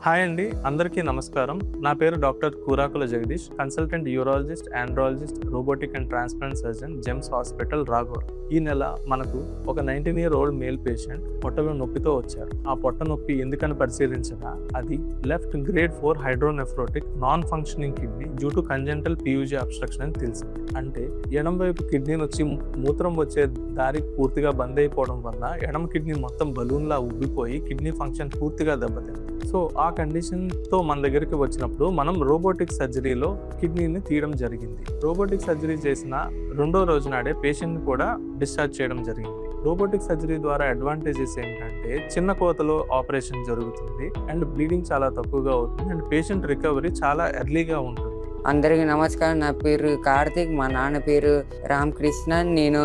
Hi అండి, అందరికీ నమస్కారం. నా పేరు doctor Kurakula Jagadish, consultant urologist, andrologist, robotic and transplant surgeon, Gems hospital, రాఘోర్. ఈ నెల మనకు ఒక 19-year-old మేల్ పేషెంట్ పొట్టలో నొప్పితో వచ్చారు. ఆ పొట్ట నొప్పి ఎందుకని పరిశీలించగా అది left grade 4 hydronephrotic non functioning kidney due to congenital PUG obstruction అని తెలిసింది. అంటే ఎడమ వైపు కిడ్నీ వచ్చి మూత్రం వచ్చే దారి పూర్తిగా బంద్ అయిపోవడం వల్ల ఎడమ కిడ్నీ మొత్తం బలూన్లా ఉబ్బిపోయి కిడ్నీ ఫంక్షన్ పూర్తిగా దెబ్బతింది. సో ఆ కండిషన్తో మన దగ్గరికి వచ్చినప్పుడు మనం రోబోటిక్ సర్జరీలో కిడ్నీని తీయడం జరిగింది. రోబోటిక్ సర్జరీ చేసిన 2వ రోజు నాడే పేషెంట్ని కూడా డిశ్చార్జ్ చేయడం జరిగింది. రోబోటిక్ సర్జరీ ద్వారా అడ్వాంటేజెస్ ఏంటంటే చిన్న కోతలో ఆపరేషన్ జరుగుతుంది అండ్ బ్లీడింగ్ చాలా తక్కువగా అవుతుంది అండ్ పేషెంట్ రికవరీ చాలా ఎర్లీగా ఉంటుంది. అందరికీ నమస్కారం. నా పేరు కార్తిక్, మా నాన్న పేరు రామకృష్ణ. నేను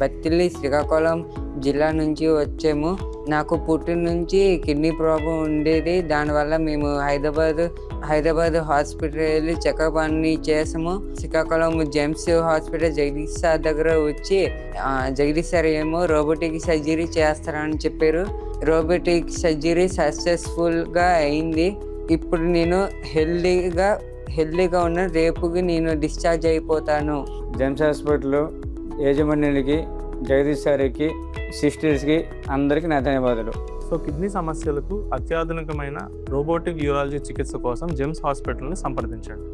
బత్తిల్లి శ్రీకాకుళం జిల్లా నుంచి వచ్చాము. నాకు పుట్టిన నుంచి కిడ్నీ ప్రాబ్లం ఉండేది. దానివల్ల మేము హైదరాబాద్ హాస్పిటల్ వెళ్ళి చెకప్ అన్ని చేసాము. Srikakulam GEMS hospital Jagadish sir దగ్గర వచ్చి జగదీష్ సార్ ఏమో రోబోటిక్ సర్జరీ చేస్తారని చెప్పారు. రోబోటిక్ సర్జరీ సక్సెస్ఫుల్గా అయింది. ఇప్పుడు నేను హెల్దీగా ఉన్న రేపుకి నేను డిశ్చార్జ్ అయిపోతాను. జెమ్స్ హాస్పిటల్లో యాజమాన్యానికి, జగదీష్ సార్కి, సిస్టర్స్కి అందరికీ నా ధన్యవాదాలు. సో కిడ్నీ సమస్యలకు అత్యాధునికమైన రోబోటిక్ యూరాలజీ చికిత్స కోసం జెమ్స్ హాస్పిటల్ని సంప్రదించండి.